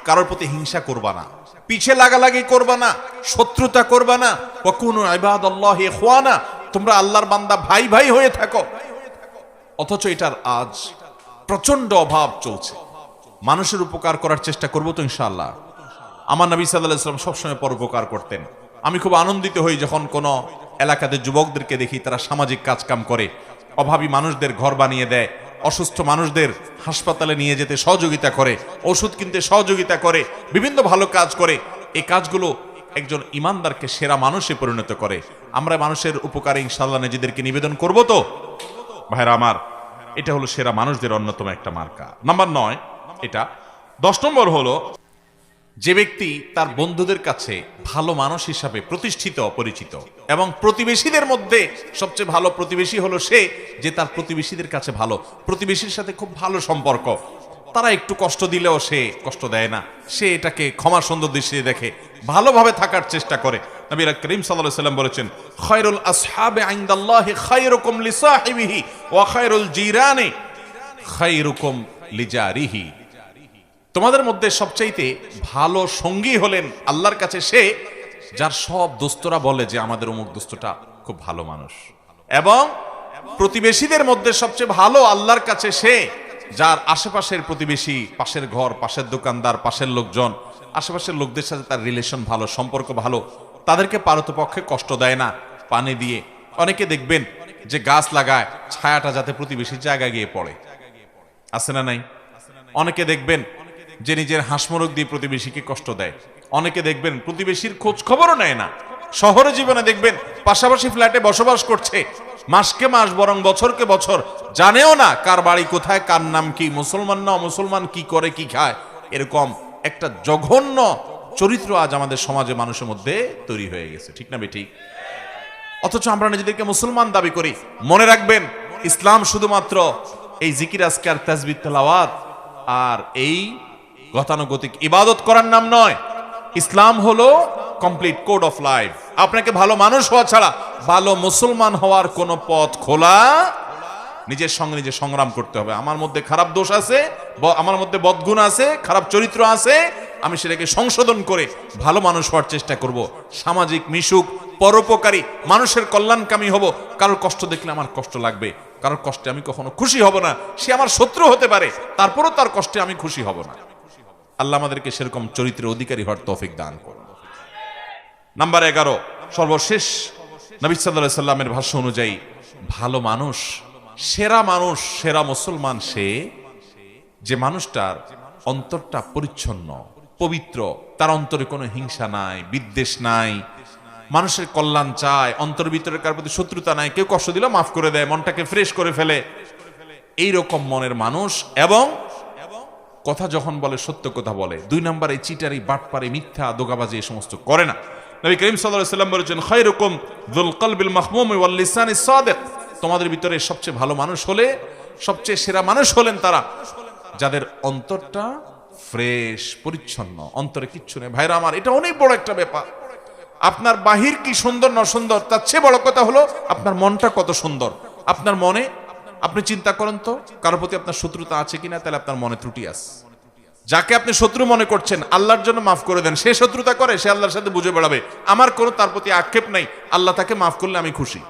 S1: কারোর প্রতি হিংসা করবা না, পিছে লাগালাগি করবা না, শত্রুতা করবা না। ওয়াকুনু ইবাদাল্লাহি ইখওয়ানা, তোমরা আল্লাহর বান্দা ভাই ভাই হয়ে থাকো। অথচ এটার আজ প্রচন্ড অভাব চলছে। মানুষের উপকার করার চেষ্টা করব তো ইনশাআল্লাহ। আমার নবী সাল্লাল্লাহু আলাইহি ওয়াসাল্লাম সবসময় পরোপকার করতেন। আমি খুব আনন্দিত হই যখন কোনো এলাকাতে যুবকদেরকে দেখি তারা সামাজিক কাজকাম করে, অভাবী মানুষদের ঘর বানিয়ে দেয়, অসুস্থ মানুষদের হাসপাতালে নিয়ে যেতে সহযোগিতা করে, ওষুধ কিনতে সহযোগিতা করে, বিভিন্ন ভালো কাজ করে। এই কাজগুলো একজন ইমানদারকে সেরা মানুষে পরিণত করে। আমরা মানুষের উপকারে ইনশাআল্লাহ নিজেদেরকে নিবেদন করব তো ভাইরা আমার। এটা হলো সেরা মানুষদের অন্যতম একটা মার্কা। নাম্বার 9 এটা। 10 নম্বর হলো যে ব্যক্তি তার বন্ধুদের কাছে ভালো মানুষ হিসাবে প্রতিষ্ঠিত পরিচিত, এবং প্রতিবেশীদের মধ্যে সবচেয়ে ভালো প্রতিবেশী হলো সে যে তার প্রতিবেশীদের কাছে ভালো, প্রতিবেশীর সাথে খুব ভালো সম্পর্ক, তারা একটু কষ্ট দিলেও সে কষ্ট দেয় না, সে এটাকে ক্ষমা সুন্দর দৃষ্টিতে দেখে, ভালোভাবে থাকার চেষ্টা করে। নবী করিম সাল্লাল্লাহু আলাইহি ওয়াসাল্লাম বলেছেন, খায়রুল আসহাবি ইনদাল্লাহি খায়রুকুম লিসাহিবিহি ওয়া খায়রুল জিরানি খায়রুকুম লিজারিহি, তোমাদের মধ্যে সবচাইতে ভালো সঙ্গী হলেন আল্লাহর কাছে সে যার সব দোস্তরা বলে যে আমাদের অমুক দোস্তটা খুব ভালো মানুষ, এবং প্রতিবেশীদের মধ্যে সবচেয়ে ভালো আল্লাহর কাছে সে যার আশেপাশের প্রতিবেশী, পাশের ঘর, পাশের দোকানদার, পাশের লোকজন, আশেপাশের লোকদের সাথে তার রিলেশন ভালো, সম্পর্ক ভালো, তাদেরকে পারতপক্ষে কষ্ট দেয় না, পানি দিয়ে। অনেকে দেখবেন যে গাছ লাগায় ছায়াটা যাতে প্রতিবেশীর জায়গায় গিয়ে পড়ে, আছে না নাই? অনেকে দেখবেন যে নিজের হাঁসমরক দিয়ে প্রতিবেশীকে কষ্ট দেয়। অনেকে দেখবেন প্রতিবেশীর খোঁজ খবরও নেয় না। শহরে জীবনে দেখবেন পাশাপাশি ফ্ল্যাটে বসবাস করছে, মাসকে মাস বরং বছরকে বছর, জানেও না কার বাড়ি কোথায়, কার নাম কি, মুসলমান না মুসলমান, কি করে কি খায়। এরকম একটা জঘন্য চরিত্র আজ আমাদের সমাজে মানুষের মধ্যে তৈরি হয়ে গেছে, ঠিক না বেঠিক? অথচ আমরা নিজেদেরকে মুসলমান দাবি করি। মনে রাখবেন, ইসলাম শুধুমাত্র এই জিকির আজকার তাসবিহ তেলাওয়াত আর এই গতানুগতিক ইবাদত করার নাম নয়। ইসলাম হলো কমপ্লিট কোড অফ লাইফ। আপনাকে ভালো মানুষ হওয়া ছাড়া ভালো মুসলমান হওয়ার কোনো পথ খোলা, নিজের সঙ্গে নিজে সংগ্রাম করতে হবে। আমার মধ্যে খারাপ দোষ আছে, আমার মধ্যে বদগুণ আছে, খারাপ চরিত্র আছে, আমি সেটাকে সংশোধন করে ভালো মানুষ হওয়ার চেষ্টা করব। সামাজিক মিশুক, পরোপকারী, মানুষের কল্যাণকামী হব। কারোর কষ্ট দেখলে আমার কষ্ট লাগবে, কারোর কষ্টে আমি কখনো খুশি হব না। সে আমার শত্রু হতে পারে, তারপরও তার কষ্টে আমি খুশি হব না। আল্লাহ আমাদেরকে সেরকম চরিত্রের অধিকারী হওয়ার তৌফিক দান করুন। নাম্বার 11, সর্বশেষ, নবী সাল্লাল্লাহু আলাইহি সাল্লামের ভাষ্য অনুযায়ী ভালো মানুষ, সেরা মানুষ, সেরা মুসলমান সে যে মানুষটার অন্তরটা পরিচ্ছন্ন, পবিত্র, তার অন্তরে কোনো হিংসা নাই, বিদ্বেষ নাই, মানুষের কল্যাণ চায়, অন্তর ভিতরে কার প্রতি শত্রুতা নাই, কেউ কষ্ট দিলে মাফ করে দেয়, মনটাকে ফ্রেশ করে ফেলে, এইরকম মনের মানুষ। এবং কথা যখন বলে সত্য কথা বলে, 2 নম্বরে চিটারি, বাটপারি, মিথ্যা, দোগাবাজি এই সমস্ত করে না। নবী করিম সাল্লাল্লাহু আলাইহি ওয়াসাল্লাম বলেছেন, খায়রুকুম যুল কলবিল মাহমুম ওয়াল লিসানিস সাদিক। তোমাদের ভিতরে সবচেয়ে ভালো মানুষ হলে, সবচেয়ে সেরা মানুষ হলেন তারা যাদের অন্তরটা ফ্রেশ, পরিচ্ছন্ন, অন্তরে কিচ্ছু নেই। ভাইরা আমার, এটা অনেক বড় একটা ব্যাপার। আপনার বাহির কি সুন্দর না সুন্দর, তার চেয়ে বড় কথা হলো আপনার মনটা কত সুন্দর। আপনার মনে, আপনি চিন্তা করেন তো, কারোর প্রতি আপনার শত্রুতা আছে কিনা, তাহলে আপনার মনে ত্রুটি আছে। যাকে আপনি শত্রু মনে করছেন, আল্লাহর জন্য মাফ করে দেন। সে শত্রুতা করে, সে আল্লাহর সাথে বুঝে বেড়াবে, আমার কোনো তার প্রতি আক্ষেপ নাই, আল্লাহ তাকে মাফ করলে আমি খুশি।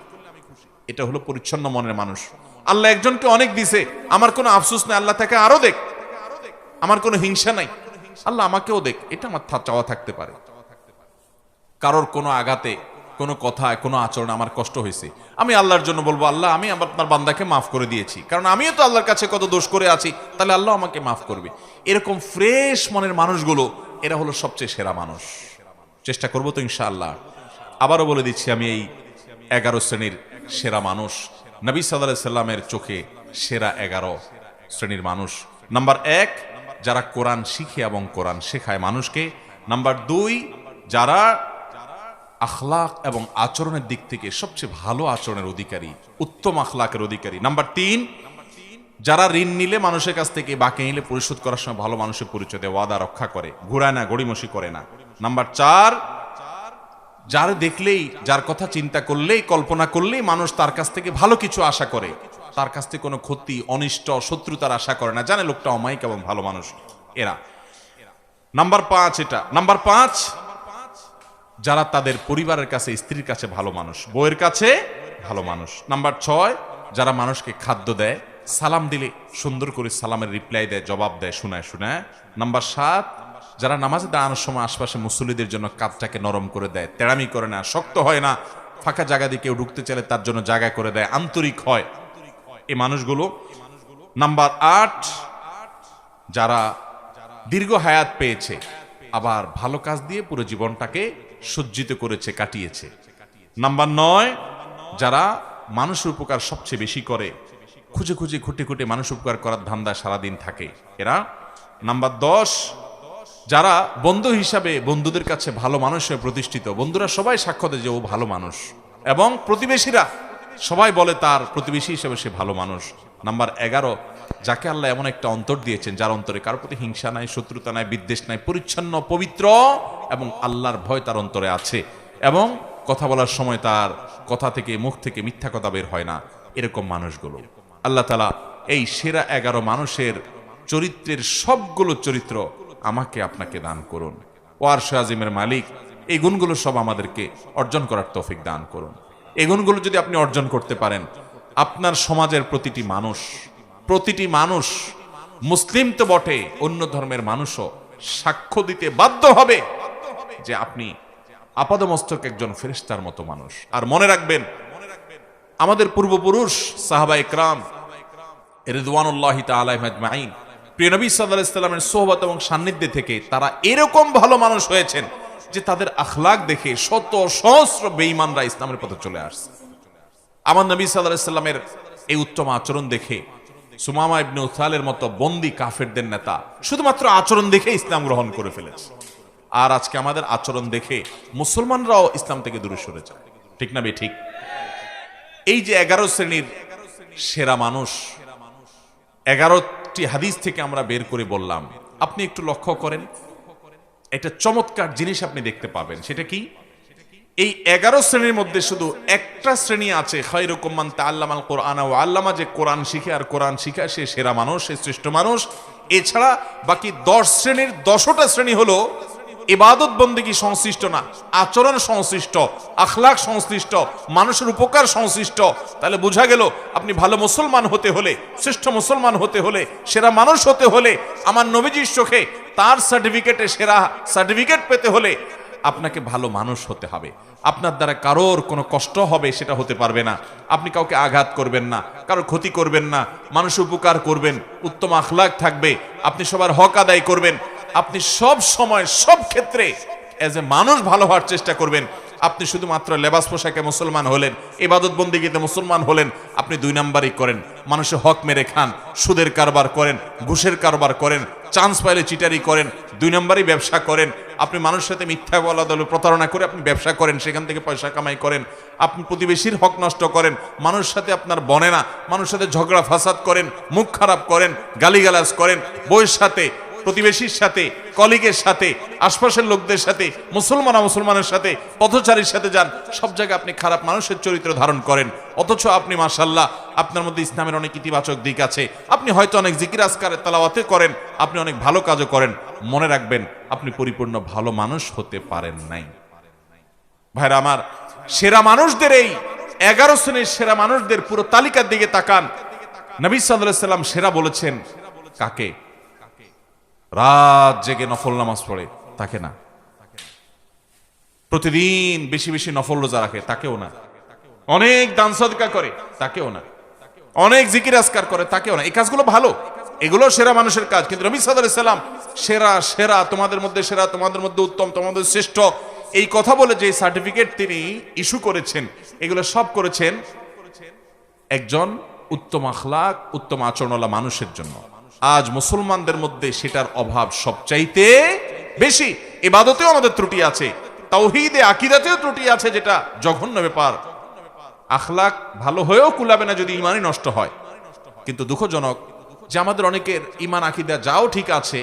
S1: এটা হলো পরিচ্ছন্ন মনের মানুষ। আল্লাহ একজনকে অনেক দিছে, আমার কোনো আফসোস নাই, আল্লাহ তাকে আরো দেখ, আমার কোনো হিংসা নাই, আল্লাহ আমাকেও দেখ, এটা আমার চাওয়া থাকতে পারে। কারোর কোনো আঘাতে, কোনো কথায়, কোনো আচরণে আমার কষ্ট হয়েছে, আমি আল্লাহর জন্য বলবো, আল্লাহ আমি আপনার বান্দাকে মাফ করে দিয়েছি, কারণ আমিও তো আল্লাহর কাছে কত দোষ করে আছি, তাহলে আল্লাহ আমাকে মাফ করবে। এরকম ফ্রেশ মনের মানুষগুলো, এরা হলো সবচেয়ে সেরা মানুষ। চেষ্টা করবো তো ইনশাআল্লাহ। আবারও বলে দিচ্ছি, আমি এই 11 শ্রেণীর সেরা মানুষ, নবী সাল্লাল্লাহু আলাইহি সাল্লামের চোখে সেরা 11 শ্রেণীর মানুষ। নাম্বার 1, যারা কোরআন শিখে এবং কোরআন শেখায় মানুষকে। নাম্বার 2, যারা আখলাক এবং আচরণের দিক থেকে সবচেয়ে ভালো আচরণের অধিকারী, উত্তম আখলাকের অধিকারী। নাম্বার 3, যারা ঋণ নিলে মানুষের কাছ থেকে, বাকি নিলে পরিশোধ করার সময় ভালো মানুষের পরিচয় দেয়, ওয়াদা রক্ষা করে, ঘুরায় না, গড়িমসি করে না। নাম্বার 4, যার দেখলেই, যার কথা চিন্তা করলেই, কল্পনা করলেই মানুষ তার কাছ থেকে ভালো কিছু আশা করে, তার কাছ থেকে কোনো ক্ষতি, অনিষ্ট, শত্রুতার আশা করে না, জানে লোকটা অমায়িক এবং ভালো মানুষ। এরা নাম্বার 5। এটা নাম্বার 5, যারা তাদের পরিবারের কাছে, স্ত্রীর কাছে ভালো মানুষ, বউয়ের কাছে ভালো মানুষ। নাম্বার 6, যারা মানুষকে খাদ্য দেয়, সালাম দিলে সুন্দর করে সালামের রিপ্লাই দেয়, জবাব দেয়, শোনায় শোনায়। নাম্বার 7, যারা নামাজে দাঁড়ানোর সময় আশপাশে মুসল্লিদের জন্য কাঁধটাকে নরম করে দেয়, তেড়ামি করে না, শক্ত হয় না, ফাঁকা জায়গা দিয়ে কেউ ঢুকতে চাইলে তার জন্য জায়গা করে দেয়, আন্তরিক হয়, এই মানুষগুলো। নাম্বার 8, যারা দীর্ঘ হায়াত পেয়েছে, আবার ভালো কাজ দিয়ে পুরো জীবনটাকে সজ্জিত করেছে, কাটিয়েছে। নাম্বার 9, যারা মানুষের উপকার সবচেয়ে বেশি করে, খুঁজে খুঁজে খুঁটে খুঁটে মানুষ উপকার করার ধান্দা সারাদিন থাকে এরা। নাম্বার 10, যারা বন্ধু হিসাবে বন্ধুদের কাছে ভালো মানুষ হয়ে প্রতিষ্ঠিত, বন্ধুরা সবাই সাক্ষ্য দেয় যে ও ভালো মানুষ, এবং প্রতিবেশীরা সবাই বলে তার প্রতিবেশী হিসেবে সে ভালো মানুষ। নাম্বার 11, যাকে আল্লাহ এমন একটা অন্তর দিয়েছেন, যার অন্তরে কারোর প্রতি হিংসা নাই, শত্রুতা নাই, বিদ্বেষ নাই, পরিচ্ছন্ন, পবিত্র, এবং আল্লাহর ভয় তার অন্তরে আছে, এবং কথা বলার সময় তার কথা থেকে, মুখ থেকে মিথ্যা কথা বের হয় না। এরকম মানুষগুলো আল্লাহ তাআলা এই সেরা 11 মানুষের চরিত্রের সবগুলো চরিত্র আমাকে আপনাকে দান করুন। ও আরশে আজিমের মালিক, এই গুণগুলো সব আমাদেরকে অর্জন করার তৌফিক দান করুন। এই গুণগুলো যদি আপনি অর্জন করতে পারেন, আপনার সমাজের প্রতিটি মানুষ, মুসলিম তো বটে, অন্য ধর্মের মানুষও সাক্ষ্য দিতে বাধ্য হবে যে আপনি আপাদমস্তক একজন ফেরেশতার মতো মানুষ। আর মনে রাখবেন, আমাদের পূর্বপুরুষ সাহাবা ইকরাম রিদওয়ানুল্লাহি তাআলা আজমাইন, প্রিয় নবী সাল্লাল্লাহু আলাইহি ওয়াসাল্লামের সোহবত এবং সান্নিধ্যে থেকে তারা এরকম ভালো মানুষ হয়েছেন যে তাদের আখলাক দেখে শত সহস্র বেঈমানরা ইসলামের পথে চলে আসছে। আমার নবী সাল্লাল্লাহু আলাইহি ওয়াসাল্লামের এই উত্তম আচরণ দেখে সুমামা ইবনে উসালের মতো বন্দী কাফেরদের নেতা শুধুমাত্র আচরণ দেখে ইসলাম গ্রহণ করে ফেলেছে। আর আজকে আমাদের আচরণ দেখে মুসলমানরাও ইসলাম থেকে দূরে সরে যায়, ঠিক না ঠিক? এই যে 11 শ্রেণীর সেরা মানুষ, 11টি হাদিস থেকে আমরা বের করে বললাম, আপনি একটু লক্ষ্য করেন, একটা চমৎকার জিনিস আপনি দেখতে পাবেন। সেটা কি? এই 11 শ্রেণীর মধ্যে শুধু একটা শ্রেণী আছে, খায়রুকুম মান তাআল্লামাল কুরআনা ওয়া আল্লামা, যে কোরআন শিখে আর কোরআন শিখায় সে সেরা মানুষ, সে শ্রেষ্ঠ মানুষ। এছাড়া বাকি 10 শ্রেণীর 10টা শ্রেণী হলো ইবাদত বন্দেগী সংশ্লিষ্ট না, আচরণ সংশ্লিষ্ট, আখলাক সংশ্লিষ্ট, মানুষের উপকার সংশ্লিষ্ট। তাহলে বোঝা গেল, আপনি ভালো মুসলমান হতে হলে, শ্রেষ্ঠ মুসলমান হতে হলে, সেরা মানুষ হতে হলে, আমার নবীজির চোখে তার সার্টিফিকেটে সেরা সার্টিফিকেট পেতে হলে আপনাকে ভালো মানুষ হতে হবে। আপনার দ্বারা কারোর কোনো কষ্ট হবে সেটা হতে পারবে না। আপনি কাউকে আঘাত করবেন না, কারোর ক্ষতি করবেন না, মানুষ উপকার করবেন, উত্তম আখলাক থাকবে, আপনি সবার হক আদায় করবেন। আপনি সব সময় সব ক্ষেত্রে এজ এ মানুষ ভালো হওয়ার চেষ্টা করবেন। আপনি শুধুমাত্র লেবাস পোশাকে মুসলমান হলেন, ইবাদত বন্দিগিতে মুসলমান হলেন, আপনি 2 নাম্বারই করেন, মানুষের হক মেরে খান, সুদের কারবার করেন, ঘুষের কারবার করেন, চান্স পাইলে চিটারি করেন, 2 নাম্বারই ব্যবসা করেন, আপনি মানুষের সাথে মিথ্যা বলা দলে প্রতারণা করে আপনি ব্যবসা করেন, সেখান থেকে পয়সা কামাই করেন, আপনি প্রতিবেশীর হক নষ্ট করেন, মানুষের সাথে আপনার বনে না, মানুষের সাথে ঝগড়া ফাসাদ করেন, মুখ খারাপ করেন, গালিগালাজ করেন, বউয়ের সাথে, প্রতিবেশীর সাথে, কলিগের সাথে, আশপাশের লোকদের সাথে, মুসলমানের সাথে, পথচারীর সাথে যান, সব জায়গায় আপনি খারাপ মানুষের চরিত্র ধারণ করেন। অথচ আপনি মাশাআল্লাহ আপনার মধ্যে ইসলামের অনেক ইতিবাচক দিক আছে, আপনি হয়তো অনেক জিকির আজকারের তেলাওয়াতে করেন, আপনি অনেক ভালো কাজও করেন, মনে রাখবেন আপনি পরিপূর্ণ ভালো মানুষ হতে পারেন নাই। ভাইরা আমার, সেরা মানুষদের এই 11 শ্রেণীর সেরা মানুষদের পুরো তালিকার দিকে তাকান। নবী সাল্লাল্লাহু আলাইহি সাল্লাম সেরা বলেছেন কাকে? রাত জেগে নফল নামাজ পড়ে তাকে না, প্রতিদিন বেশি বেশি নফল রোজা রাখে তাকেও না, অনেক দান সদকা করে তাকেও না, অনেক জিকির আজকার করে তাকেও না। এই কাজগুলো ভালো, এগুলো সেরা মানুষের কাজ, কিন্তু নবী সাল্লাল্লাহু আলাইহি সাল্লাম সেরা সেরা তোমাদের মধ্যে সেরা, তোমাদের মধ্যে উত্তম, তোমাদের শ্রেষ্ঠ, এই কথা বলে যে সার্টিফিকেট তিনি ইস্যু করেছেন, এগুলো সব করেছেন একজন উত্তম আখলাক, উত্তম আচরণওয়ালা মানুষের জন্য। আজ মুসলমানদের মধ্যে সেটার অভাব সবচাইতে বেশি। ইবাদতেও আমাদের ত্রুটি আছে, তাওহীদে আকীদাতেও ত্রুটি আছে, যেটা জঘন্য ব্যাপার। আখলাক ভালো হয়েও কুলাবে না যদি ঈমানই নষ্ট হয়। কিন্তু দুঃখজনক যে আমাদের অনেকের ঈমান আকীদা যাও ঠিক আছে,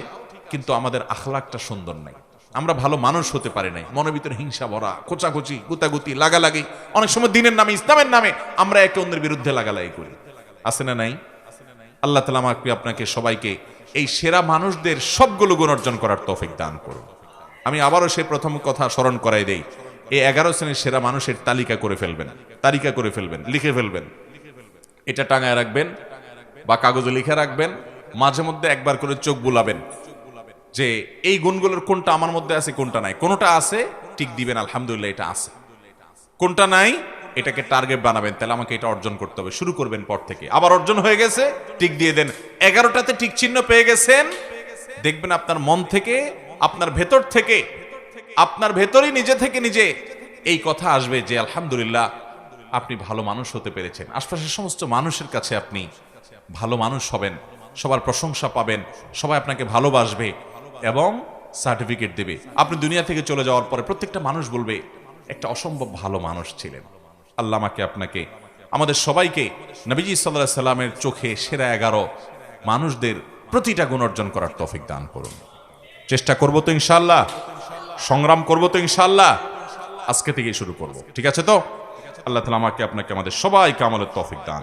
S1: কিন্তু আমাদের আখলাকটা সুন্দর নাই, আমরা ভালো মানুষ হতে পারি নাই। মনের ভিতরে হিংসা ভরা, খোঁচাখুচি, গুতাগুতি, লাগালাগি, অনেক সময় দিনের নামে, ইসলামের নামে আমরা একে অন্যের বিরুদ্ধে লাগালাগি করি, আছে না নাই? আল্লাহ তাআলা আমাকে আপনাকে সবাইকে এই সেরা মানুষদের সবগুলো গুণ অর্জন করার তৌফিক দান করুন। আমি আবারও সেই প্রথম কথা স্মরণ করাই দেই, এই 11 শ্রেণীর সেরা মানুষের তালিকা করে ফেলবেন, তালিকা করে ফেলবেন, লিখে ফেলবেন, এটা টাঙায় রাখবেন বা কাগজে লিখে রাখবেন, মাঝে মধ্যে একবার করে চোখ বুলাবেন যে এই গুণগুলোর কোনটা আমার মধ্যে আছে, কোনটা নাই। কোনটা আছে টিক দিবেন, আলহামদুলিল্লাহ এটা আছে। কোনটা নাই এটাকে টার্গেট বানাবেন, তাহলে আমাকে এটা অর্জন করতে হবে, শুরু করবেন পর থেকে। আবার অর্জন হয়ে গেছে টিক দিয়ে দেন। 11টাতে টিক চিহ্ন পেয়ে গেছেন, দেখবেন আপনার মন থেকে, আপনার ভেতর থেকে, আপনার ভেতরই নিজে থেকে নিজে এই কথা আসবে যে আলহামদুলিল্লাহ আপনি ভালো মানুষ হতে পেরেছেন। আশপাশের সমস্ত মানুষের কাছে আপনি ভালো মানুষ হবেন, সবার প্রশংসা পাবেন, সবাই আপনাকে ভালোবাসবে এবং সার্টিফিকেট দেবে। আপনি দুনিয়া থেকে চলে যাওয়ার পরে প্রত্যেকটা মানুষ বলবে একটা অসম্ভব ভালো মানুষ ছিলেন। আল্লাহ আমাকে আপনাকে, আমাদের সবাইকে নবীজি সাল্লাল্লাহু আলাইহি সাল্লামের চোখে সেরা 11 মানুষদের প্রতিটা গুণ অর্জন করার তৌফিক দান করুন। চেষ্টা করব তো ইনশাআল্লাহ, সংগ্রাম করব তো ইনশাআল্লাহ, আজকে থেকেই শুরু করব, ঠিক আছে তো? আল্লাহ তাআলা আমাকে আপনাকে আমাদের সবাইকে আমলের তৌফিক দান